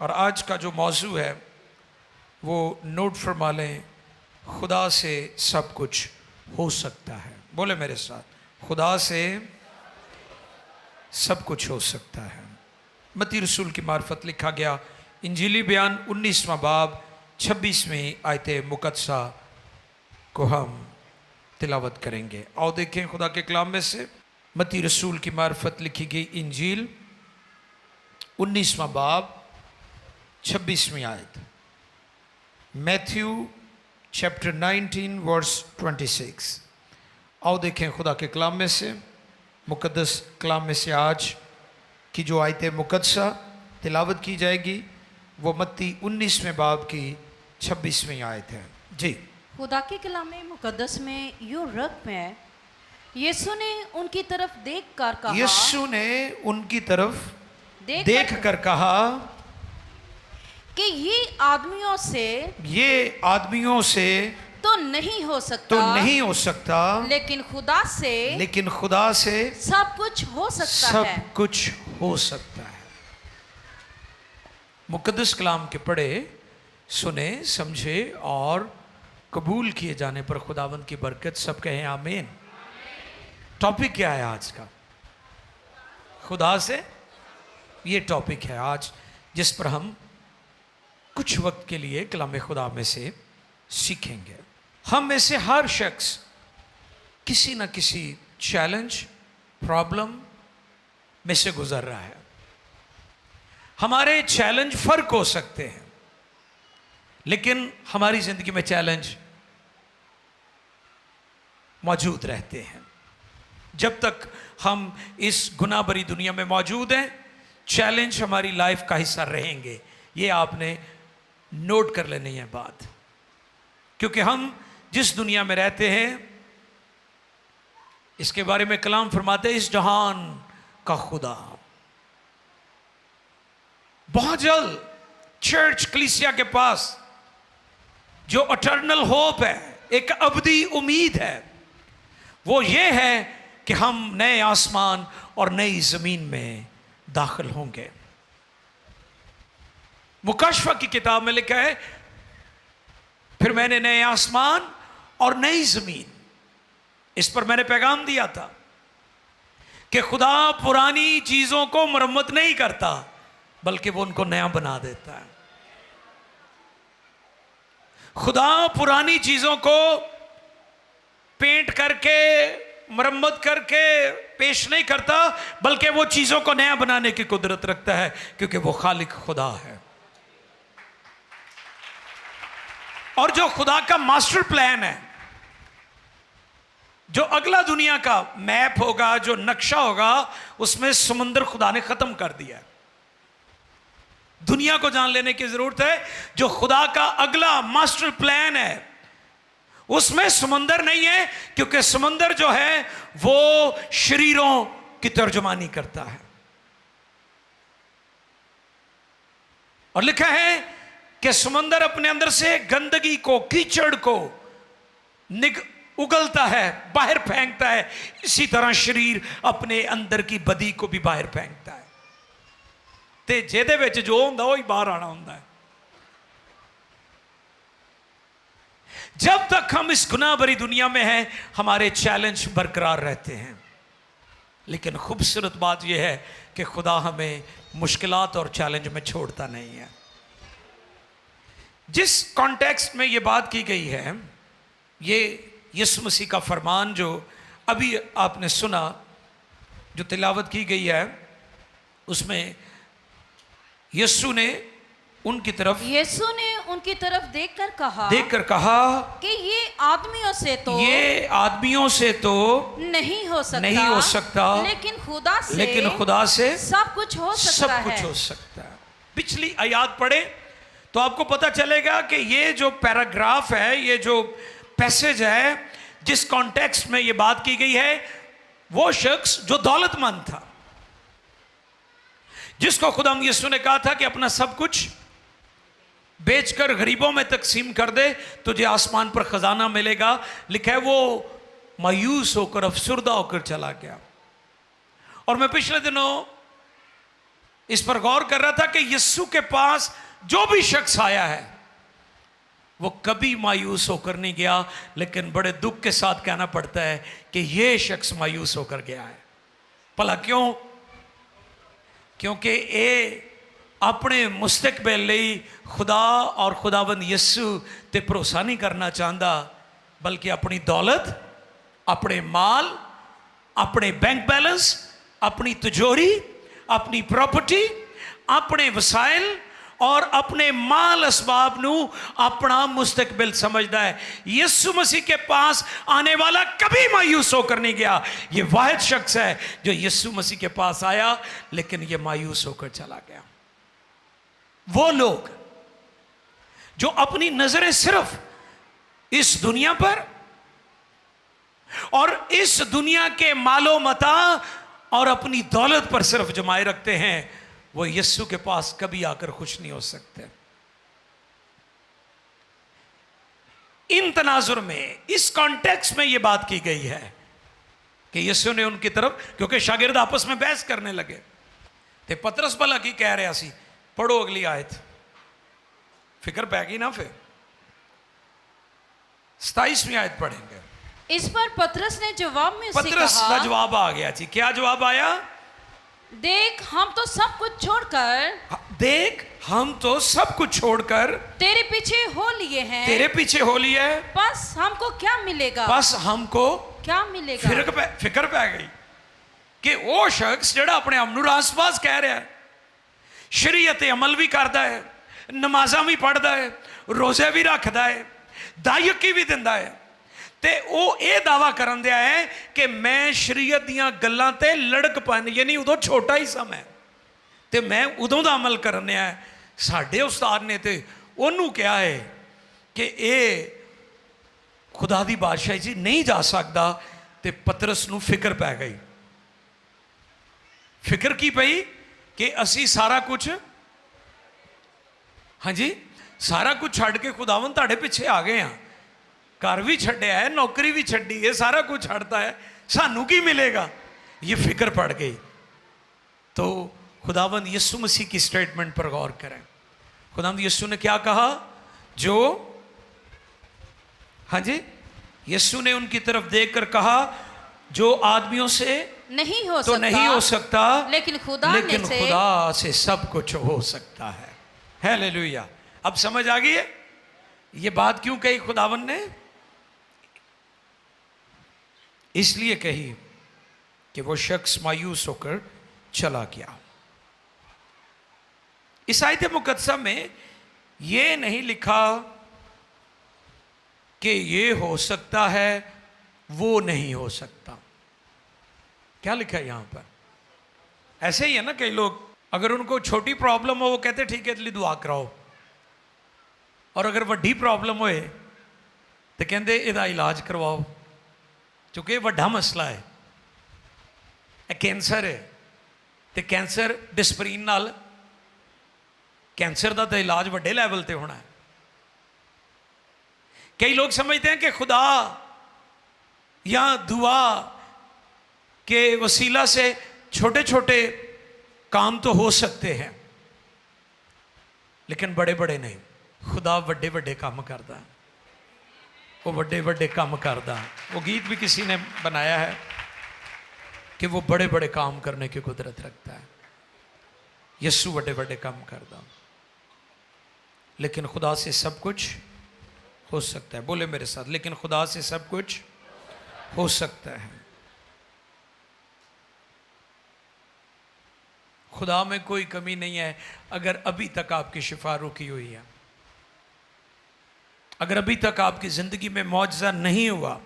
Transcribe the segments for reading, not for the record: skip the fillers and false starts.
और आज का जो मौजू है वो नोट फरमा लें, खुदा से सब कुछ हो सकता है। बोले मेरे साथ, खुदा से सब कुछ हो सकता है। मत्ती रसूल की मार्फत लिखा गया इंजीली बयान 19वां बाब 26वीं आयत मुकद्दसा को हम तिलावत करेंगे। आओ देखें खुदा के कलाम में से मत्ती रसूल की मार्फत लिखी गई इंजील 19वां बाब 26वीं आयत। Matthew chapter 19 verse 26। आओ देखें खुदा के कलाम में से, मुकद्दस कलाम में से आज की जो आयत मुकद्दसा तिलावत की जाएगी वो मत्ती 19वें बाब की 26वीं आयत है। जी, खुदा के कलाम मुकद्दस में यूं रकम है, यीशु ने उनकी तरफ देख कर कहा, यीशु ने उनकी तरफ देख कर कहा कि ये आदमियों से तो नहीं हो सकता, लेकिन खुदा से सब कुछ हो सकता है। मुकद्दस कलाम के पढ़े, सुने, समझे और कबूल किए जाने पर खुदावंद की बरकत। सब कहें आमीन। टॉपिक क्या है आज का? खुदा से। ये टॉपिक है आज जिस पर हम कुछ वक्त के लिए कलाम खुदा में से सीखेंगे। हम में से हर शख्स किसी न किसी चैलेंज, प्रॉब्लम में से गुजर रहा है। हमारे चैलेंज फर्क हो सकते हैं, लेकिन हमारी जिंदगी में चैलेंज मौजूद रहते हैं। जब तक हम इस गुनाह भरी दुनिया में मौजूद हैं, चैलेंज हमारी लाइफ का हिस्सा रहेंगे। ये आपने नोट कर लेनी है बात, क्योंकि हम जिस दुनिया में रहते हैं इसके बारे में कलाम फरमाते हैं, इस जहान का खुदा बहुत जल्द चर्च कलीसिया के पास जो अटर्नल होप है, एक अबदी उम्मीद है, वो ये है कि हम नए आसमान और नई जमीन में दाखिल होंगे। मुकश्फा की किताब में लिखा है, फिर मैंने नए आसमान और नई जमीन, इस पर मैंने पैगाम दिया था कि खुदा पुरानी चीजों को मरम्मत नहीं करता, बल्कि वो उनको नया बना देता है। खुदा पुरानी चीजों को पेंट करके, मरम्मत करके पेश नहीं करता, बल्कि वो चीजों को नया बनाने की कुदरत रखता है, क्योंकि वो खालिक खुदा है। और जो खुदा का मास्टर प्लान है, जो अगला दुनिया का मैप होगा, जो नक्शा होगा, उसमें समुद्र खुदा ने खत्म कर दिया है। दुनिया को जान लेने की जरूरत है, जो खुदा का अगला मास्टर प्लान है उसमें समुंदर नहीं है, क्योंकि समुंदर जो है वो शरीरों की तर्जुमानी करता है। और लिखा है कि समुंदर अपने अंदर से गंदगी को, कीचड़ को उगलता है, बाहर फेंकता है। इसी तरह शरीर अपने अंदर की बदी को भी बाहर फेंकता है, ते जेदे विच जो हुंदा वही बाहर आना हुंदा है। जब तक हम इस गुनाह भरी दुनिया में हैं, हमारे चैलेंज बरकरार रहते हैं, लेकिन खूबसूरत बात यह है कि खुदा हमें मुश्किलात और चैलेंज में छोड़ता नहीं है। जिस कॉन्टेक्स्ट में यह बात की गई है, ये यीशु मसीह का फरमान जो अभी आपने सुना, जो तिलावत की गई है, उसमें यीशु ने उनकी तरफ देखकर कहा कि ये आदमियों से तो नहीं हो सकता, लेकिन खुदा से सब कुछ हो सकता है। पिछली आयत पढ़े तो आपको पता चलेगा कि ये जो पैराग्राफ है, ये जो पैसेज है, जिस कॉन्टेक्स्ट में ये बात की गई है, वो शख्स जो दौलतमंद था, जिसको खुदा यीशु ने कहा था कि अपना सब कुछ बेचकर गरीबों में तकसीम कर दे, तुझे आसमान पर खजाना मिलेगा। लिखा है वो मायूस होकर, अफसुर्दा होकर चला गया। और मैं पिछले दिनों इस पर गौर कर रहा था कि यीशु के पास जो भी शख्स आया है वो कभी मायूस होकर नहीं गया, लेकिन बड़े दुख के साथ कहना पड़ता है कि ये शख्स मायूस होकर गया है। भला क्यों? क्योंकि ये अपने मुस्तकबिल ਲਈ खुदा और खुदाबंद यीशु ते भरोसा नहीं करना चाहता, बल्कि अपनी दौलत, अपने माल, अपने बैंक बैलेंस, अपनी तिजोरी, अपनी प्रॉपर्टी, अपने वसाइल और अपने माल असबाब नू अपना मुस्तकबिल समझता है। यीशु मसीह के पास आने वाला कभी मायूस होकर नहीं गया। ये वाहिद शख्स है जो यीशु मसीह के पास आया लेकिन ये मायूस होकर चला गया। वो लोग जो अपनी नजरें सिर्फ इस दुनिया पर और इस दुनिया के मालो मता और अपनी दौलत पर सिर्फ जमाए रखते हैं, वो यीशु के पास कभी आकर खुश नहीं हो सकते। इन तनाजुर में, इस कॉन्टेक्स्ट में यह बात की गई है कि यीशु ने उनकी तरफ, क्योंकि शागिर्द आपस में बहस करने लगे ते पतरस भला की कह रहा सी, पढ़ो अगली आयत। फिक्र पै गई ना? फिर 27वीं आयत पढ़ेंगे। इस पर पतरस ने जवाब में पतरस का जवाब आ गया जी। क्या जवाब आया? देख हम तो सब कुछ छोड़कर, देख हम तो सब कुछ छोड़कर तेरे पीछे हो लिए हैं। तेरे पीछे हो लिए है। बस हमको क्या मिलेगा? बस हमको क्या मिलेगा? फिक्र पै गई कि वो शख्स जड़ा अपने आप नू रासबाज कह रहा है, शरीयत अमल भी करता है, नमाजा भी पढ़ता है, रोजे भी रखता है, दायकी भी दिंदा है, ते वो ये दावा करन दिया है कि मैं शरीयत दियां गल्लां ते लड़कपन, यानी उदों छोटा ही सा मैं, ते मैं उदों दा अमल करन दिया है। साडे उस्ताद ने ते ओनू कहा है कि ये खुदा दी बादशाही जी नहीं जा सकता। ते पतरस नू फिक्र पै गई। फिक्र की पई कि असी सारा कुछ, हाँ जी, सारा कुछ छड़ के खुदावन तुहाडे पिछे आ गए हैं, घर भी छड्या है, नौकरी भी छड्डी है, सारा कुछ छड़ता है, सानू की मिलेगा? ये फिक्र पड़ गई। तो खुदावंद यीशु मसीह की स्टेटमेंट पर गौर करें। खुदावंद यीशु ने क्या कहा? जो, हाँ जी, यीशु ने उनकी तरफ देखकर कहा, जो आदमियों से नहीं हो तो सकता, नहीं हो सकता, लेकिन खुदा से सब कुछ हो सकता है। हालेलुया। अब समझ आ गई है ये बात क्यों कही खुदावन ने? इसलिए कही कि वो शख्स मायूस होकर चला गया। इस आयत मुकद्दसा में ये नहीं लिखा कि ये हो सकता है, वो नहीं हो सकता। क्या लिखा है यहां पर? ऐसे ही है ना, कई लोग अगर उनको छोटी प्रॉब्लम हो वो कहते ठीक है इसलिए दुआ कराओ, और अगर वड्डी प्रॉब्लम होए तो कहते इहदा इलाज करवाओ, क्योंकि वड्डा मसला है, कैंसर है, तो कैंसर डिस्परीन नाल कैंसर का तो इलाज वड्डे लैवल ते होना है। कई लोग समझते हैं कि खुदा या दुआ के वसीला से छोटे छोटे काम तो हो सकते हैं, लेकिन बड़े बड़े नहीं। खुदा वड्डे वड्डे काम करता है, वो वड्डे वड्डे काम करता है। वो गीत भी किसी ने बनाया है कि वो बड़े बड़े काम करने की कुदरत रखता है। यीशु वड्डे वड्डे काम करता, लेकिन खुदा से सब कुछ हो सकता है। बोले मेरे साथ, लेकिन खुदा से सब कुछ हो सकता है। खुदा में कोई कमी नहीं है। अगर अभी तक आपकी शिफा रुकी हुई है, अगर अभी तक आपकी ज़िंदगी में मौजज़ा नहीं हुआ,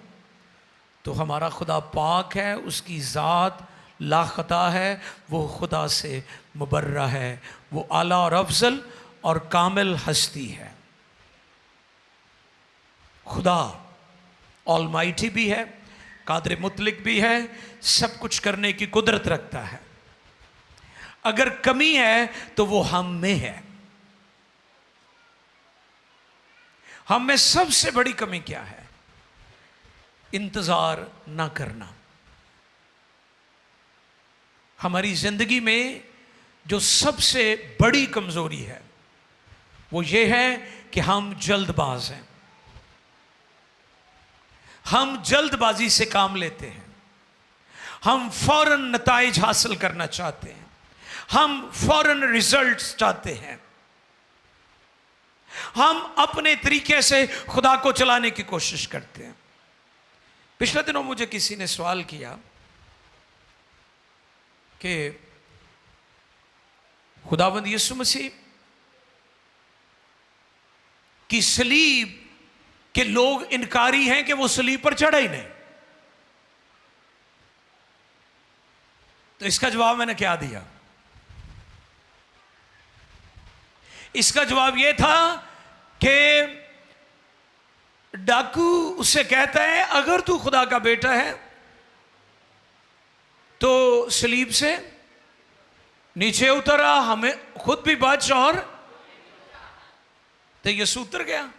तो हमारा खुदा पाक है, उसकी ज़ात लाखता है, वो खुदा से मुबर्रा है, वो आला और अफजल और कामिल हस्ती है। खुदा ऑलमाइटी भी है, कादिर मुतलिक भी है, सब कुछ करने की कुदरत रखता है। अगर कमी है तो वो हम में है। हम में सबसे बड़ी कमी क्या है? इंतजार ना करना। हमारी जिंदगी में जो सबसे बड़ी कमजोरी है वो ये है कि हम जल्दबाज हैं। हम जल्दबाजी से काम लेते हैं, हम फौरन नताइज हासिल करना चाहते हैं, हम फौरन रिजल्ट्स चाहते हैं, हम अपने तरीके से खुदा को चलाने की कोशिश करते हैं। पिछले दिनों मुझे किसी ने सवाल किया कि खुदावंद यीशु मसीह की सलीब के लोग इनकारी हैं कि वो सलीब पर चढ़े ही नहीं। तो इसका जवाब मैंने क्या दिया? इसका जवाब यह था कि डाकू उससे कहता है अगर तू खुदा का बेटा है तो सलीब से नीचे उतरा, हमें खुद भी बच। और तो यसू उतर गया।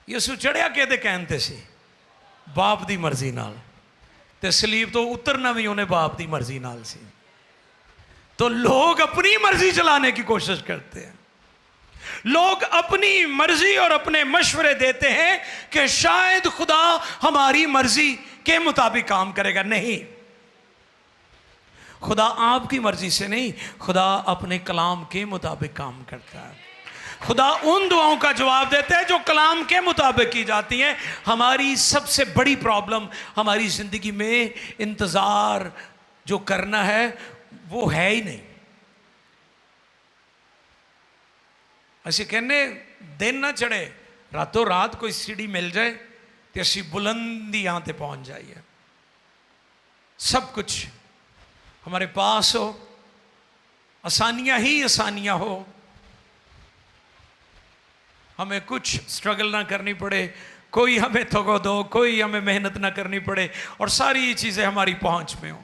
यसू चढ़िया कहते कहते सी बाप दी मर्जी नाल, ते सलीब तो उतरना भी उन्हें बाप दी मर्जी नाल सी। तो लोग अपनी मर्जी चलाने की कोशिश करते हैं, लोग अपनी मर्जी और अपने मशवरे देते हैं कि शायद खुदा हमारी मर्जी के मुताबिक काम करेगा। नहीं, खुदा आपकी मर्जी से नहीं, खुदा अपने कलाम के मुताबिक काम करता है। खुदा उन दुआओं का जवाब देता है जो कलाम के मुताबिक की जाती हैं। हमारी सबसे बड़ी प्रॉब्लम हमारी जिंदगी में इंतजार जो करना है वो है ही नहीं। ਅਸੀਂ कहने दिन ना चढ़े, रातों रात कोई सीढ़ी मिल जाए तो असी बुलंदियां ते पहुंच जाइए, सब कुछ हमारे पास हो, आसानियां ही आसानियां हो, हमें कुछ स्ट्रगल ना करनी पड़े, कोई हमें थको दो, कोई हमें मेहनत ना करनी पड़े और सारी ये चीज़ें हमारी पहुंच में हो।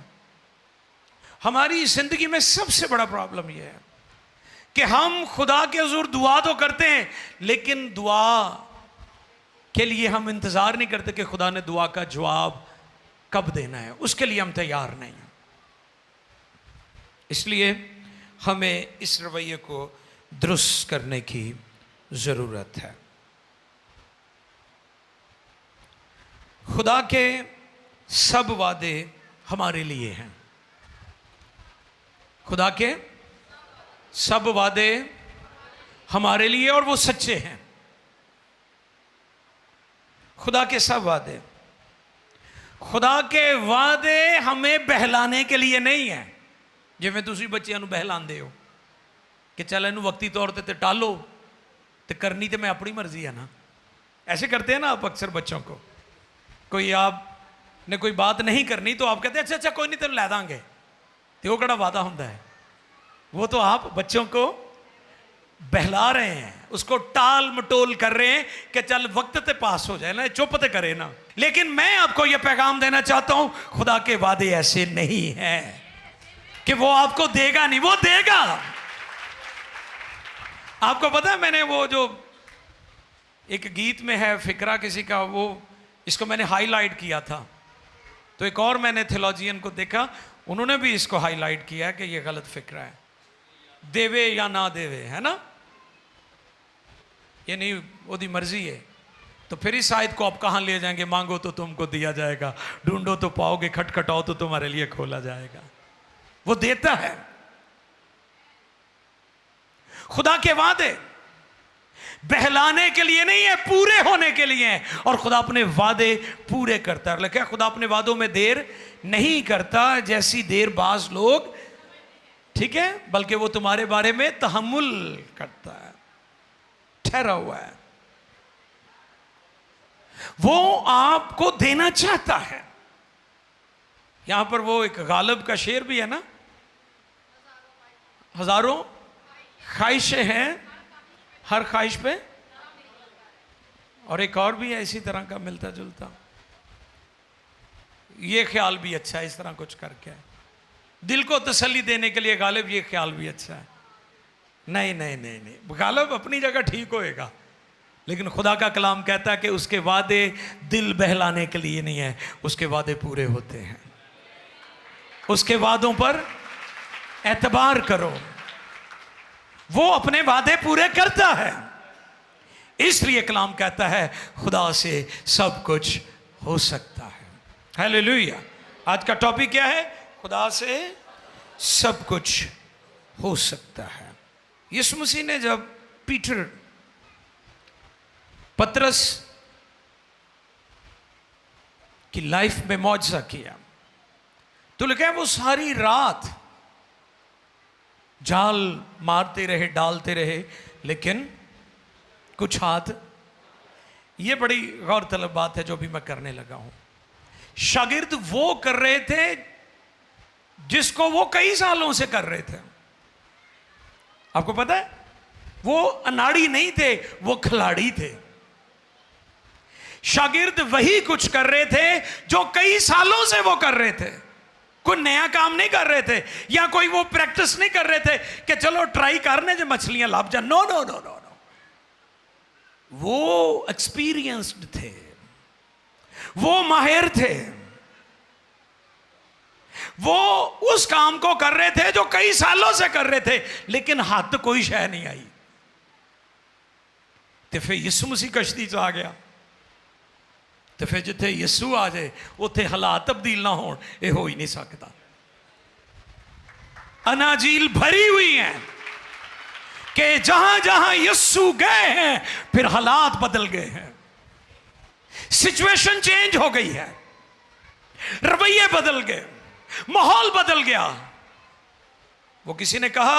हमारी ज़िंदगी में सबसे बड़ा प्रॉब्लम यह है कि हम खुदा के हुजूर दुआ तो करते हैं, लेकिन दुआ के लिए हम इंतज़ार नहीं करते कि खुदा ने दुआ का जवाब कब देना है, उसके लिए हम तैयार नहीं हैं। इसलिए हमें इस रवैये को दुरुस्त करने की ज़रूरत है। खुदा के सब वादे हमारे लिए हैं। खुदा के सब वादे हमारे लिए और वो सच्चे हैं। खुदा के सब वादे, खुदा के वादे हमें बहलाने के लिए नहीं है। जिवें तुसीं बच्चियां नूं बहलांदे हो कि चल इनू वक्ती तौर पर तो टालो, तो करनी तो मैं अपनी मर्जी है ना। ऐसे करते हैं ना आप अक्सर बच्चों को। कोई आपने कोई बात नहीं करनी तो आप कहते हैं अच्छा अच्छा कोई नहीं तेन लै देंगे, तो वो कड़ा वादा होता है। वो तो आप बच्चों को बहला रहे हैं, उसको टाल मटोल कर रहे हैं कि चल वक्त ते पास हो जाए ना, चुप ते करे ना। लेकिन मैं आपको यह पैगाम देना चाहता हूं, खुदा के वादे ऐसे नहीं हैं कि वो आपको देगा नहीं, वो देगा। आपको पता है मैंने वो जो एक गीत में है फिक्रा किसी का, वो इसको मैंने हाईलाइट किया था, तो एक और मैंने थियोलॉजियन को देखा, उन्होंने भी इसको हाईलाइट किया कि ये गलत फिक्रा है, देवे या ना देवे, है ना, ये नहीं ओदी मर्जी है। तो फिर इस आयत को आप कहाँ ले जाएंगे? मांगो तो तुमको दिया जाएगा, ढूंढो तो पाओगे, खटखटाओ तो तुम्हारे लिए खोला जाएगा। वो देता है। खुदा के वादे बहलाने के लिए नहीं है, पूरे होने के लिए है। और खुदा अपने वादे पूरे करता है। क्या खुदा अपने वादों में देर नहीं करता जैसी देर बाज लोग, ठीक है, बल्कि वो तुम्हारे बारे में तहम्मुल करता है, ठहरा हुआ है, वो आपको देना चाहता है। यहां पर वो एक गालिब का शेर भी है ना, हजारों ख्वाहिशें हैं, हर ख्वाहिश पे, और एक और भी है इसी तरह का मिलता जुलता, ये ख्याल भी अच्छा है, इस तरह कुछ करके दिल को तसल्ली देने के लिए गालिब ये ख्याल भी अच्छा है। नहीं नहीं नहीं नहीं, गालिब अपनी जगह ठीक होएगा, लेकिन खुदा का कलाम कहता है कि उसके वादे दिल बहलाने के लिए नहीं है, उसके वादे पूरे होते हैं। उसके वादों पर एतबार करो। वो अपने वादे पूरे करता है, इसलिए कलाम कहता है खुदा से सब कुछ हो सकता है। हालेलुया। आज का टॉपिक क्या है? खुदा से सब कुछ हो सकता है। यीशु मसीह ने जब पतरस की लाइफ में मौजज़ा किया तो लिखा है वो सारी रात जाल मारते रहे, डालते रहे, लेकिन कुछ हाथ। ये बड़ी गौरतलब बात है जो भी मैं करने लगा हूं। शागिर्द वो कर रहे थे जिसको वो कई सालों से कर रहे थे। आपको पता है, वो अनाड़ी नहीं थे, वो खिलाड़ी थे। शागिर्द वही कुछ कर रहे थे जो कई सालों से वो कर रहे थे। कोई नया काम नहीं कर रहे थे, या कोई वो प्रैक्टिस नहीं कर रहे थे कि चलो ट्राई करने जो मछलियां लाभ जा। No no no no no, वो एक्सपीरियंस्ड थे, वो माहिर थे, वो उस काम को कर रहे थे जो कई सालों से कर रहे थे, लेकिन हाथ कोई शय नहीं आई। तो फिर यीशु मसीह कश्ती च आ गया। तो फिर जिथे यीशु आ जाए उथे हालात तब्दील ना हो, यह हो ही नहीं सकता। अनाजील भरी हुई है कि जहां जहां यीशु गए हैं फिर हालात बदल गए हैं, सिचुएशन चेंज हो गई है, रवैये बदल गए, माहौल बदल गया। वो किसी ने कहा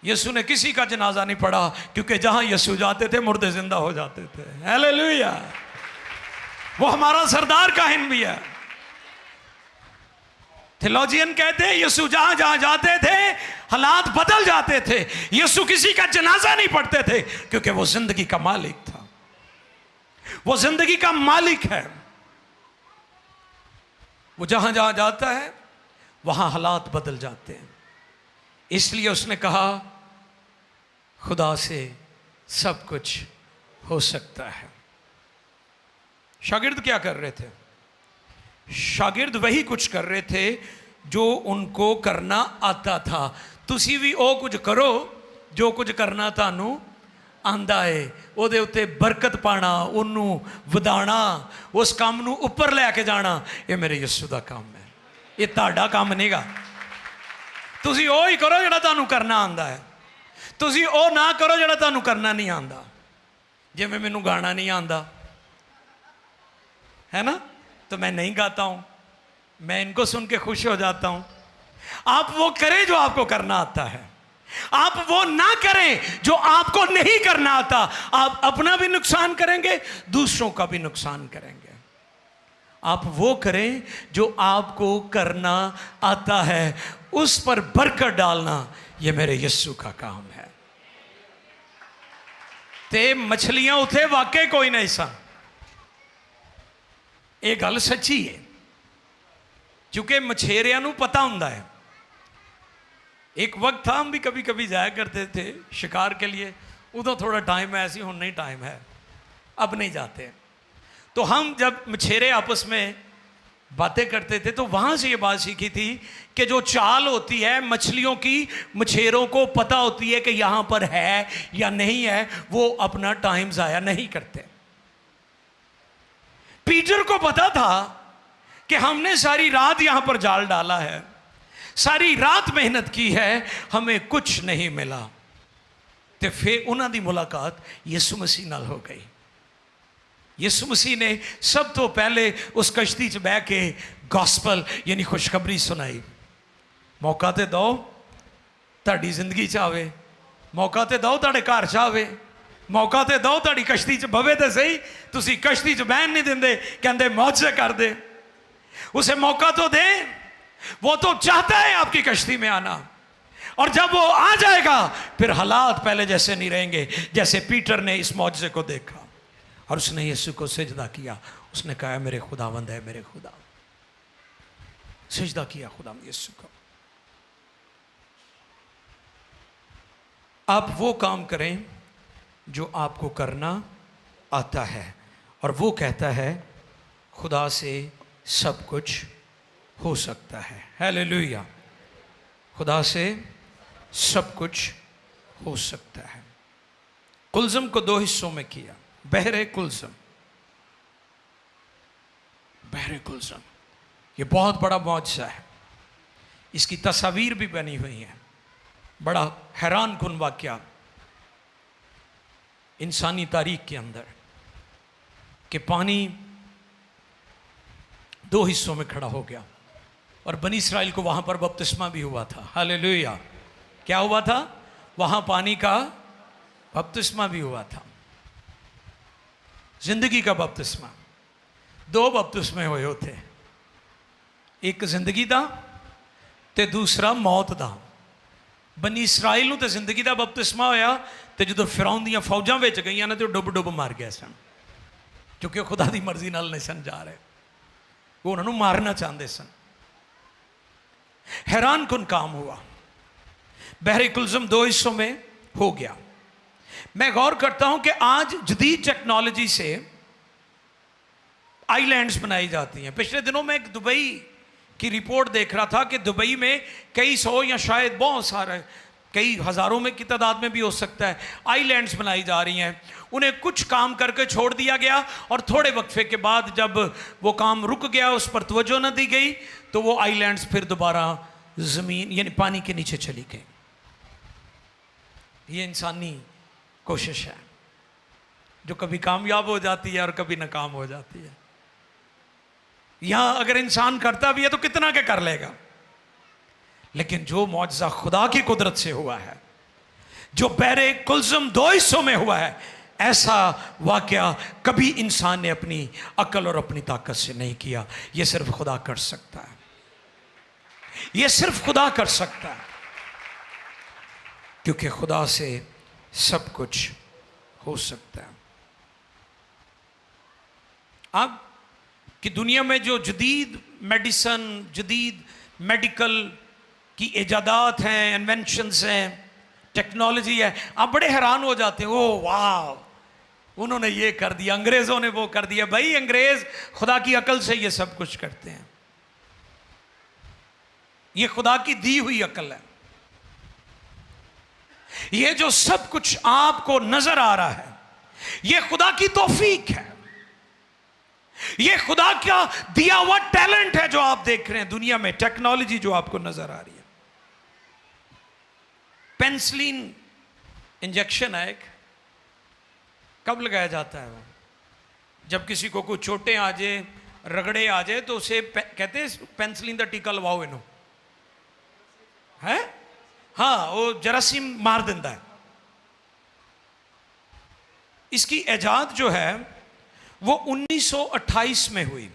यीशु ने किसी का जनाजा नहीं पढ़ा, क्योंकि जहां यीशु जाते थे मुर्दे जिंदा हो जाते थे। हालेलुया। वो हमारा सरदार काहिन भी है। थियोलॉजियन कहते हैं यीशु जहां जहां जाते थे हालात बदल जाते थे। यीशु किसी का जनाजा नहीं पढ़ते थे, क्योंकि वो जिंदगी का मालिक था, वो जिंदगी का मालिक है। वो जहां जहां जाता है वहां हालात बदल जाते हैं। इसलिए उसने कहा खुदा से सब कुछ हो सकता है। शागिर्द क्या कर रहे थे? शागिर्द वही कुछ कर रहे थे जो उनको करना आता था। तुसी भी वो कुछ करो जो कुछ करना तानू आंदा है, ਉਹਦੇ ਉੱਤੇ बरकत पाना, ਉਹਨੂੰ ਵਧਾਣਾ, उस काम ਨੂੰ ਉੱਪਰ ਲੈ ਕੇ ਜਾਣਾ, ਇਹ ਮੇਰੇ ਯਿਸੂ ਦਾ ਕੰਮ ਹੈ, ਇਹ ਤੁਹਾਡਾ ਕੰਮ ਨਹੀਂਗਾ। ਤੁਸੀਂ ਉਹ ਹੀ ਕਰੋ ਜਿਹੜਾ ਤੁਹਾਨੂੰ ਕਰਨਾ ਆਂਦਾ ਹੈ, ਤੁਸੀਂ ਉਹ ਨਾ ਕਰੋ ਜਿਹੜਾ ਤੁਹਾਨੂੰ ਕਰਨਾ ਨਹੀਂ ਆਂਦਾ। ਜਿਵੇਂ ਮੈਨੂੰ ਗਾਣਾ नहीं आंदा है ना, तो मैं नहीं गाता हूं, मैं इनको सुन के खुश हो जाता हूं। आप वो करें जो आपको करना आता है, आप वो ना करें जो आपको नहीं करना आता। आप अपना भी नुकसान करेंगे, दूसरों का भी नुकसान करेंगे। आप वो करें जो आपको करना आता है, उस पर बरकत डालना, ये मेरे यीशु का काम है। ते मछलियां उठे वाकई कोई नहीं सन, ये गल सच्ची है, क्योंकि मछेरिया नू पता हुंदा है। एक वक्त था हम भी कभी कभी जाया करते थे शिकार के लिए, उधर थोड़ा टाइम है, ऐसी हुन नहीं टाइम है, अब नहीं जाते। तो हम जब मछेरे आपस में बातें करते थे तो वहाँ से ये बात सीखी थी कि जो चाल होती है मछलियों की, मछेरों को पता होती है कि यहाँ पर है या नहीं है, वो अपना टाइम ज़ाया नहीं करते। पीटर को पता था कि हमने सारी रात यहाँ पर जाल डाला है, सारी रात मेहनत की है, हमें कुछ नहीं मिला। तो फिर उन्होंने मुलाकात यीशु मसीह नाल हो गई। यीशु मसीह ने सब तो पहले उस कश्ती च बह के गॉस्पल यानी खुशखबरी सुनाई। मौका तो दो ताड़ी जिंदगी च आवे, मौका तो दो ताड़े घर च आवे, मौका तो दो ताड़ी कश्ती च बवे तो सही। तुसी कश्ती च बहन नहीं देंदे, कहते मौजे कर दे। उसे मौका तो दे, वो तो चाहता है आपकी कश्ती में आना। और जब वो आ जाएगा फिर हालात पहले जैसे नहीं रहेंगे। जैसे पीटर ने इस मौजे को देखा और उसने यीशु को सजदा किया, उसने कहा मेरे खुदावंद है, मेरे खुदा, सजदा किया खुदा यीशु को। आप वो काम करें जो आपको करना आता है, और वो कहता है खुदा से सब कुछ हो सकता है। हालेलुया। खुदा से सब कुछ हो सकता है। कुलज़म को दो हिस्सों में किया, बहरे कुलज़म, बहरे कुलज़म, ये बहुत बड़ा मौजज़ा है। इसकी तस्वीर भी बनी हुई है। बड़ा हैरान कुन वाक़या इंसानी तारीख के अंदर कि पानी दो हिस्सों में खड़ा हो गया और बनी इस्राएल को वहां पर बपतिस्मा भी हुआ था। हालेलुया। क्या हुआ था? वहां पानी का बपतिस्मा भी हुआ था, जिंदगी का बपतिस्मा। दो बपतिस्मे हुए होते, एक जिंदगी दा ते दूसरा मौत दा। बनी इस्राएल नूं ते जिंदगी दा बपतिस्मा होया, ते जदों फिरौन दीयां फौजां विच गईयां ना ते डुब डुब मर गए सन, क्योंकि खुदा दी मर्जी नाल नहीं सन जा रहे, वो उन्होंने मारना चाहते सन। हैरान कुन काम हुआ। बहरे कुलज़म दो हिस्सों में हो गया। मैं गौर करता हूं कि आज जदीद टेक्नोलॉजी से आइलैंड्स बनाई जाती हैं। पिछले दिनों में एक दुबई की रिपोर्ट देख रहा था कि दुबई में कई सौ या शायद बहुत सारे, कई हज़ारों में की तादाद में भी हो सकता है, आइलैंड्स बनाई जा रही हैं। उन्हें कुछ काम करके छोड़ दिया गया और थोड़े वक्फे के बाद जब वो काम रुक गया, उस पर तवज्जो न दी गई, तो वो आइलैंड्स फिर दोबारा ज़मीन यानी पानी के नीचे चली गई। ये इंसानी कोशिश है जो कभी कामयाब हो जाती है और कभी नाकाम हो जाती है। यहां अगर इंसान करता भी है तो कितना के कर लेगा, लेकिन जो मौजज़ा खुदा की कुदरत से हुआ है, जो बहरे कुलज़म दो हिस्सों में हुआ है, ऐसा वाकया कभी इंसान ने अपनी अकल और अपनी ताकत से नहीं किया। यह सिर्फ खुदा कर सकता है, यह सिर्फ खुदा कर सकता है, क्योंकि खुदा से सब कुछ हो सकता है। अब कि दुनिया में जो जदीद मेडिसन, जदीद मेडिकल की इजादात हैं, इन्वेंशंस हैं, टेक्नोलॉजी है, आप बड़े हैरान हो जाते हैं। ओ वाह, उन्होंने ये कर दिया, अंग्रेज़ों ने वो कर दिया। भाई अंग्रेज़ खुदा की अकल से ये सब कुछ करते हैं, ये खुदा की दी हुई अकल है। ये जो सब कुछ आपको नजर आ रहा है, ये खुदा की तौफीक है, ये खुदा का दिया हुआ टैलेंट है जो आप देख रहे हैं दुनिया में, टेक्नोलॉजी जो आपको नजर आ रही है। पेनिसिलिन इंजेक्शन है एक, कब लगाया जाता है? वो जब किसी को कोई चोटें आ जाए, रगड़े आ जाए, तो उसे कहते हैं पेनिसिलिन का टीका लवाओ इन्हों, है? हाँ, वो जरासीम मार देता है। इसकी इजाद जो है वो 1928 में हुई।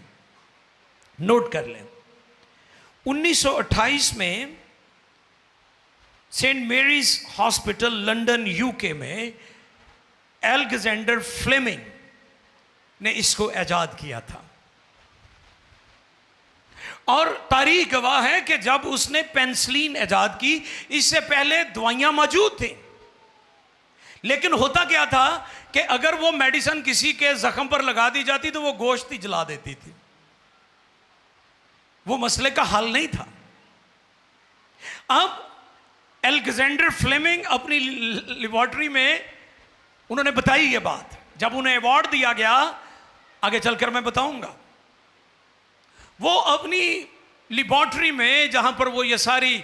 नोट कर लें, 1928 में Saint Mary's Hospital London UK में एलेक्जेंडर फ्लेमिंग ने इसको इजाद किया था। और तारीख गवाह है कि जब उसने पेनिसिलिन इजाद की, इससे पहले दवाइयां मौजूद थी, लेकिन होता क्या था कि अगर वो मेडिसिन किसी के जख्म पर लगा दी जाती तो वो गोश्त ही जला देती थी, वो मसले का हल नहीं था। अब एलेक्जेंडर फ्लेमिंग अपनी लेबोरेटरी में उन्होंने बताई ये बात, जब उन्हें अवार्ड दिया गया, आगे चलकर मैं बताऊंगा, वो अपनी लेबोरेटरी में जहां पर वो ये सारी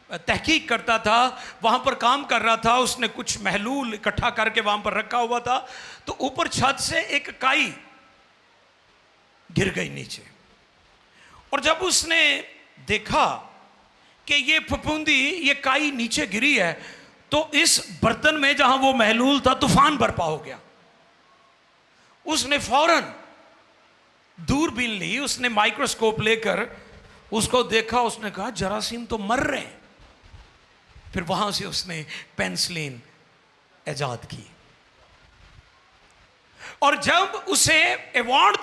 तहकीक करता था, वहां पर काम कर रहा था, उसने कुछ महलूल इकट्ठा करके वहां पर रखा हुआ था, तो ऊपर छत से एक काई गिर गई नीचे। और जब उसने देखा कि ये फफूंदी, ये काई नीचे गिरी है, तो इस बर्तन में जहां वो महलूल था, तूफान बरपा हो गया। उसने फौरन दूरबीन ली, उसने माइक्रोस्कोप लेकर उसको देखा, उसने कहा जरासीम तो मर रहे हैं। फिर वहां से उसने पेनिसिलिन इजाद की, और जब उसे अवार्ड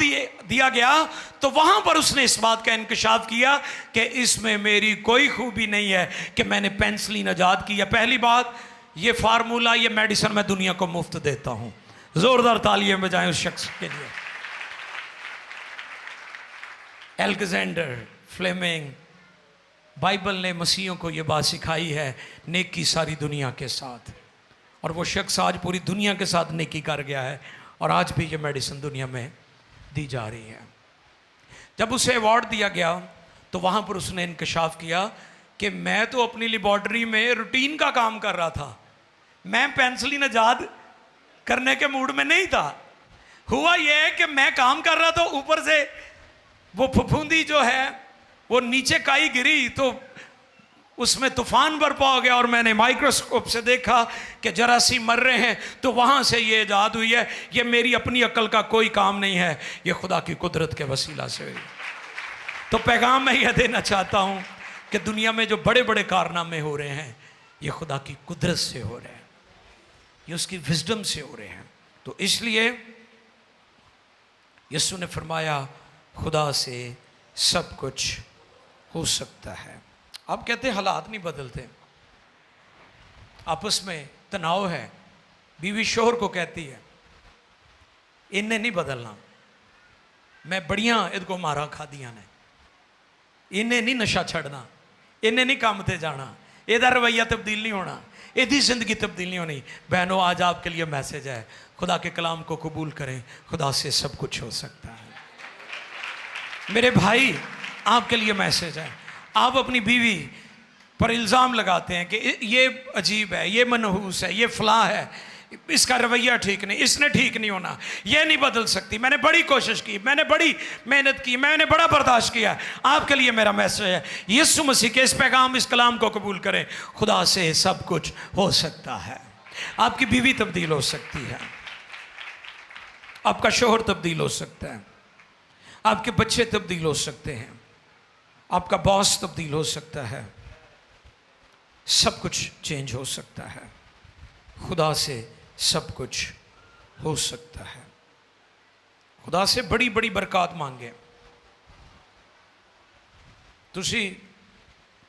दिया गया तो वहां पर उसने इस बात का इंकशाफ किया कि इसमें मेरी कोई खूबी नहीं है कि मैंने पेनिसिलिन इजाद की है। पहली बात, ये फार्मूला, ये मेडिसिन मैं दुनिया को मुफ्त देता हूं। जोरदार तालियां बजाएं उस शख्स के लिए। एलेक्जेंडर फ्लेमिंग बाइबल ने मसीहों को ये बात सिखाई है, नेकी सारी दुनिया के साथ। और वो शख्स आज पूरी दुनिया के साथ नेकी कर गया है और आज भी ये मेडिसिन दुनिया में दी जा रही है। जब उसे अवार्ड दिया गया तो वहाँ पर उसने इंकशाफ किया कि मैं तो अपनी लेबॉर्टरी में रूटीन का काम कर रहा था, मैं पेंसिलिन ईजाद करने के मूड में नहीं था। हुआ यह कि मैं काम कर रहा था, ऊपर से वो फफूंदी जो है वो नीचे काई गिरी तो उसमें तूफान बरपा हो गया और मैंने माइक्रोस्कोप से देखा कि जरासीम मर रहे हैं। तो वहाँ से ये ईजाद हुई है। ये मेरी अपनी अक्ल का कोई काम नहीं है, ये खुदा की कुदरत के वसीला से हुई। तो पैगाम मैं यह देना चाहता हूँ कि दुनिया में जो बड़े बड़े कारनामे हो रहे हैं ये खुदा की कुदरत से हो रहे हैं, ये उसकी विजडम से हो रहे हैं। तो इसलिए यीशु ने फरमाया खुदा से सब कुछ हो सकता है। आप कहते हैं हालात नहीं बदलते, आपस में तनाव है। बीवी शोहर को कहती है इन्हें नहीं बदलना, मैं बढ़िया इनको मारा खा दिया ने, इन्हें नहीं नशा छड़ना, इन्हें नहीं काम ते जाना, इहदा रवैया तब्दील नहीं होना, इहदी जिंदगी तब्दील नहीं होनी। बहनों, आज आपके लिए मैसेज है, खुदा के कलाम को कबूल करें, खुदा से सब कुछ हो सकता है। मेरे भाई, आपके लिए मैसेज है। आप अपनी बीवी पर इल्ज़ाम लगाते हैं कि ये अजीब है, ये मनहूस है, ये फला है, इसका रवैया ठीक नहीं, इसने ठीक नहीं होना, ये नहीं बदल सकती, मैंने बड़ी कोशिश की, मैंने बड़ी मेहनत की, मैंने बड़ा बर्दाश्त किया। आपके लिए मेरा मैसेज है, यीशु मसीह के इस पैगाम, इस कलाम को कबूल करें, खुदा से सब कुछ हो सकता है। आपकी बीवी तब्दील हो सकती है, आपका शोहर तब्दील हो सकता है, आपके बच्चे तब्दील हो सकते हैं, आपका बॉस तब्दील हो सकता है, सब कुछ चेंज हो सकता है। खुदा से सब कुछ हो सकता है। खुदा से बड़ी बड़ी बरकत मांगे। तुसी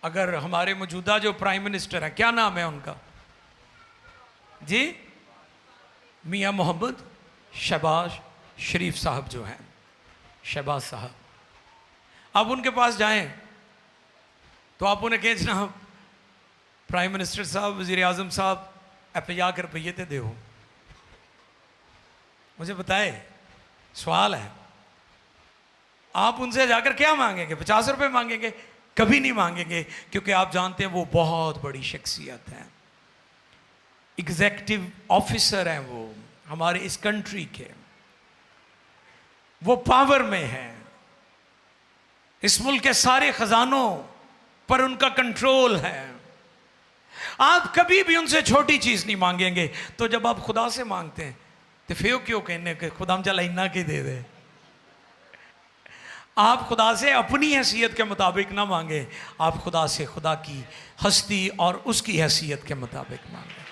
अगर हमारे मौजूदा जो प्राइम मिनिस्टर हैं, क्या नाम है उनका जी, मियां मोहम्मद शहबाज शरीफ साहब जो हैं, शहबाज साहब, आप उनके पास जाएं तो आप उन्हें कहें जनाब प्राइम मिनिस्टर साहब, वज़ीर आज़म साहब, आप 50 रुपये तो दो। मुझे बताए, सवाल है, आप उनसे जाकर क्या मांगेंगे? 50 रुपये मांगेंगे? कभी नहीं मांगेंगे, क्योंकि आप जानते हैं वो बहुत बड़ी शख्सियत है, एग्जीक्यूटिव ऑफिसर हैं वो हमारे इस कंट्री के, वो पावर में है, इस मुल्क के सारे खजानों पर उनका कंट्रोल है। आप कभी भी उनसे छोटी चीज नहीं मांगेंगे। तो जब आप खुदा से मांगते हैं तो फिर क्यों कहने के खुदा हम चला इन्ना की दे दे। आप खुदा से अपनी हैसियत के मुताबिक ना मांगे, आप खुदा से खुदा की हस्ती और उसकी हैसियत के मुताबिक मांगे,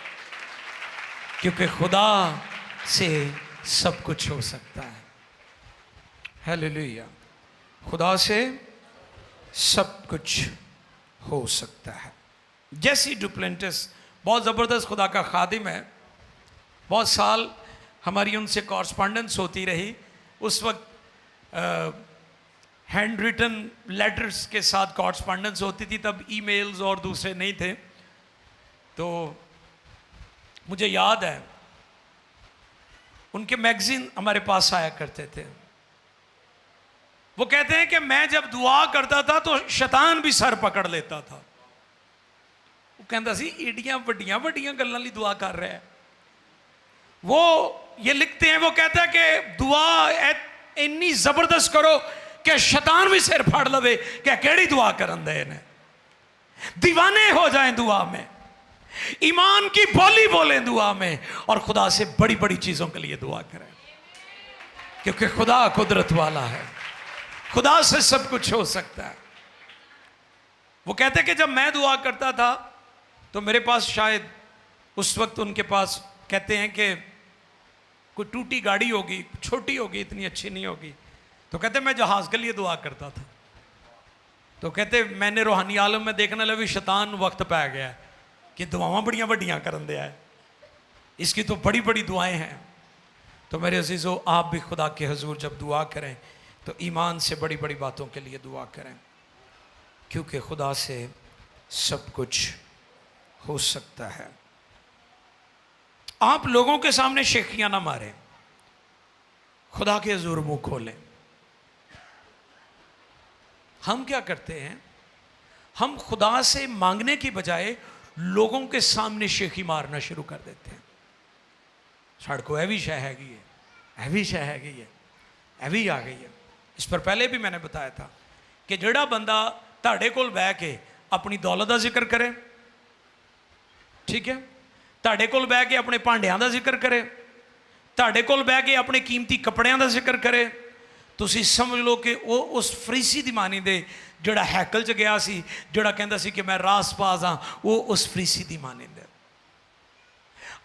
क्योंकि खुदा से सब कुछ हो सकता है। हालेलुया। खुदा से सब कुछ हो सकता है। जेसी डुप्लेंटिस बहुत ज़बरदस्त खुदा का खादिम है, बहुत साल हमारी उनसे कॉरस्पॉन्डेंस होती रही। उस वक्त हैंड रिटन लेटर्स के साथ कॉरस्पॉन्डेंस होती थी, तब ईमेल्स और दूसरे नहीं थे। तो मुझे याद है उनके मैगज़ीन हमारे पास आया करते थे। वो कहते हैं कि मैं जब दुआ करता था तो शैतान भी सर पकड़ लेता था। वो कहता सी एडियां वड्डियां वड्डियां गल्लां लई दुआ कर रहा है। वो ये लिखते हैं, वो कहता है कि दुआ इन्नी जबरदस्त करो कि शैतान भी सिर फाड़ लवे कि केड़ी दुआ करन दे ने, दीवाने हो जाएं दुआ में, ईमान की बोली बोलें दुआ में, और खुदा से बड़ी बड़ी चीजों के लिए दुआ करें, क्योंकि खुदा कुदरत वाला है, खुदा से सब कुछ हो सकता है। वो कहते कि जब मैं दुआ करता था तो मेरे पास शायद उस वक्त उनके पास कहते हैं कि कोई टूटी गाड़ी होगी, छोटी होगी, इतनी अच्छी नहीं होगी। तो कहते मैं जहाज़ के लिए दुआ करता था। तो कहते मैंने रूहानी आलम में देखने लगे शैतान वक्त पै गया कि दुआवां बड़ियां वड्डियां करन दिया है, इसकी तो बड़ी बड़ी दुआएं हैं। तो मेरे अजीज़ों, आप भी खुदा के हजूर जब दुआ करें तो ईमान से बड़ी बड़ी बातों के लिए दुआ करें। क्योंकि खुदा से सब कुछ हो सकता है। आप लोगों के सामने शेखियां ना मारें, खुदा के हुजूर मुंह खोलें। हम क्या करते हैं, हम खुदा से मांगने की बजाय लोगों के सामने शेखी मारना शुरू कर देते हैं। साढ़े को ऐ भी शह हैगी है, ऐ भी शह हैगी है, ऐ भी आ गई है। इस पर पहले भी मैंने बताया था कि जेड़ा बंदा ताड़े कोल बह के अपनी दौलत का जिक्र करे, ठीक है, ताड़े कोल बह के अपने भांडियां का जिक्र करे, ताड़े कोल बह के अपने कीमती कपड़ियां का जिक्र करे, तुसी समझ लो कि वो उस फरीसी दी मानी दे जोड़ा हैकल च गया सी, जोड़ा कहता सी कि मैं रासपाज हाँ, वो उस फरीसी दी मानी दे।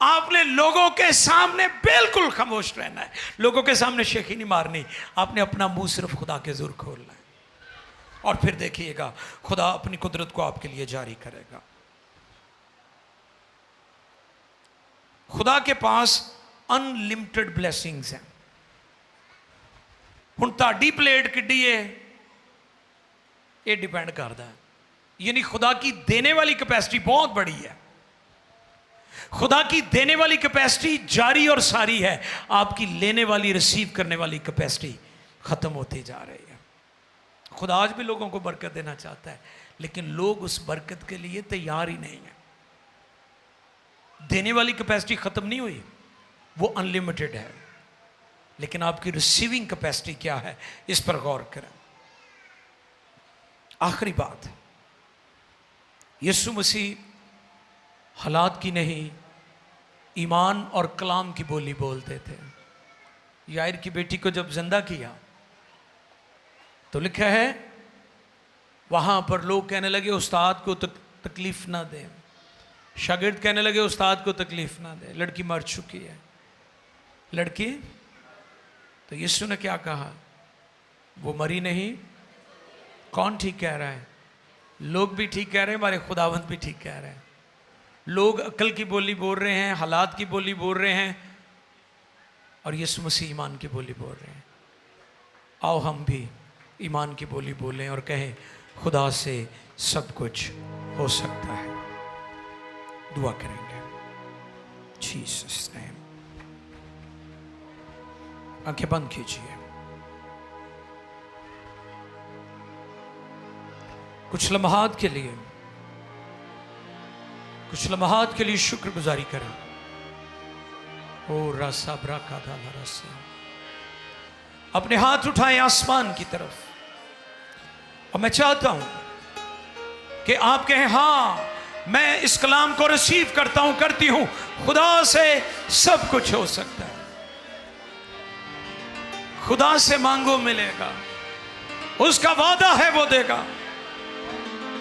आपने लोगों के सामने बिल्कुल खामोश रहना है, लोगों के सामने शेखी नहीं मारनी, आपने अपना मुंह सिर्फ खुदा के ज़ुर खोलना है और फिर देखिएगा खुदा अपनी कुदरत को आपके लिए जारी करेगा। खुदा के पास अनलिमिटेड ब्लेसिंग्स हैं। हुण ताड़ी प्लेट किड्डी है ये डिपेंड करता है, यानी खुदा की देने वाली कैपेसिटी बहुत बड़ी है, खुदा की देने वाली कैपेसिटी जारी और सारी है, आपकी लेने वाली रिसीव करने वाली कैपेसिटी खत्म होती जा रही है। खुदा आज भी लोगों को बरकत देना चाहता है, लेकिन लोग उस बरकत के लिए तैयार ही नहीं है। देने वाली कैपेसिटी खत्म नहीं हुई, वो अनलिमिटेड है, लेकिन आपकी रिसीविंग कैपेसिटी क्या है, इस पर गौर करें। आखिरी बात, यीशु मसीह हालात की नहीं, ईमान और कलाम की बोली बोलते थे। यायर की बेटी को जब जिंदा किया तो लिखा है वहां पर लोग कहने लगे उस्ताद को तकलीफ ना दें, शागिर्द कहने लगे उस्ताद को तकलीफ ना दें, लड़की मर चुकी है। लड़की, तो यीशु ने क्या कहा, वो मरी नहीं। कौन ठीक कह रहा है? लोग भी ठीक कह रहे हैं, हमारे खुदावंत भी ठीक कह रहे हैं। लोग अक्ल की बोली बोल रहे हैं, हालात की बोली बोल रहे हैं, और यीशु मसीह ईमान की बोली बोल रहे हैं। आओ हम भी ईमान की बोली बोलें और कहें खुदा से सब कुछ हो सकता है। दुआ करेंगे। Jesus name. आंखें बंद कीजिए। कुछ लम्हात के लिए शुक्रगुजारी करें। ओ रसा ब्राका दाला रसा। अपने हाथ उठाएं आसमान की तरफ, और मैं चाहता हूं कि आप कहें हाँ मैं इस कलाम को रिसीव करता हूं, करती हूं। खुदा से सब कुछ हो सकता है। खुदा से मांगो मिलेगा, उसका वादा है वो देगा,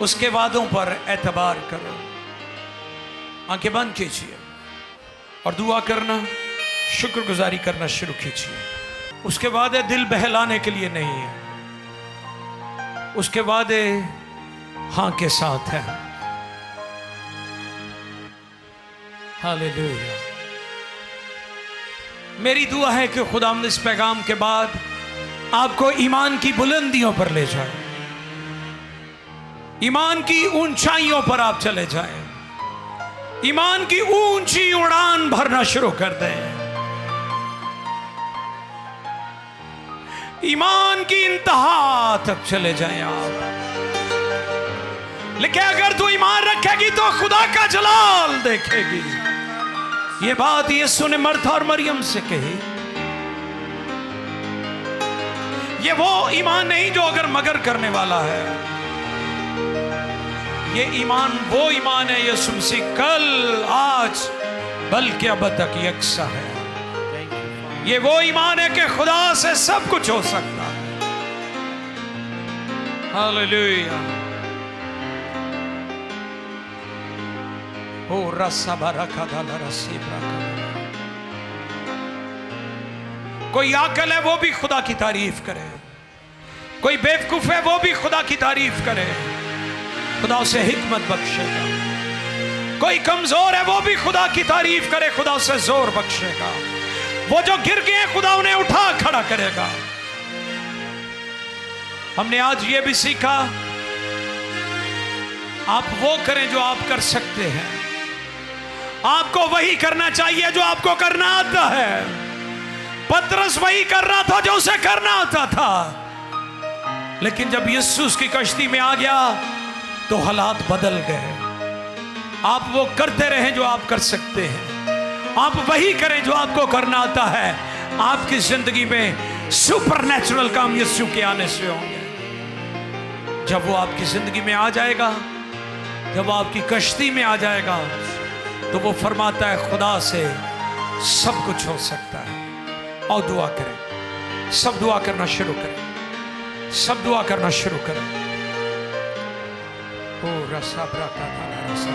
उसके वादों पर एतबार करो। आंखें बंद कीजिए और दुआ करना, शुक्रगुजारी करना शुरू कीजिए। उसके वादे दिल बहलाने के लिए नहीं है, उसके वादे हां के साथ है। हालेलुया। मेरी दुआ है कि खुदा इस पैगाम के बाद आपको ईमान की बुलंदियों पर ले जाए, ईमान की ऊंचाइयों पर आप चले जाएं, ईमान की ऊंची उड़ान भरना शुरू कर दें, ईमान की इंतहा तक चले जाएं आप। लेकिन अगर तू ईमान रखेगी तो खुदा का जलाल देखेगी। ये बात यीशु ने मर्था और मरियम से कही। ये वो ईमान नहीं जो अगर मगर करने वाला है, ये ईमान वो ईमान है यीशु मसीह कल आज बल्कि अब तक यकसा है। ये वो ईमान है कि खुदा से सब कुछ हो सकता है। हालेलुया। ओ रसा बरका दाला रसी ब्राका। कोई आकल है वो भी खुदा की तारीफ करे, कोई बेवकूफ है वो भी खुदा की तारीफ करे, खुदा उसे हिकमत बख्शेगा। कोई कमजोर है वो भी खुदा की तारीफ करे, खुदा उसे जोर बख्शेगा। वो जो गिर गए खुदा उन्हें उठा खड़ा करेगा। हमने आज ये भी सीखा आप वो करें जो आप कर सकते हैं। आपको वही करना चाहिए जो आपको करना आता है। पतरस वही कर रहा था जो उसे करना आता था, लेकिन जब यीशु उसकी कश्ती में आ गया तो हालात बदल गए। आप वो करते रहें जो आप कर सकते हैं। आप वही करें जो आपको करना आता है। आपकी जिंदगी में सुपरनैचुरल काम यीशु के आने से होंगे। जब वो आपकी जिंदगी में आ जाएगा, जब वो आपकी कश्ती में आ जाएगा, तो वो फरमाता है खुदा से सब कुछ हो सकता है। और दुआ करें, सब दुआ करना शुरू करें, सब दुआ करना शुरू करें। ओ रसा ब्राका रसा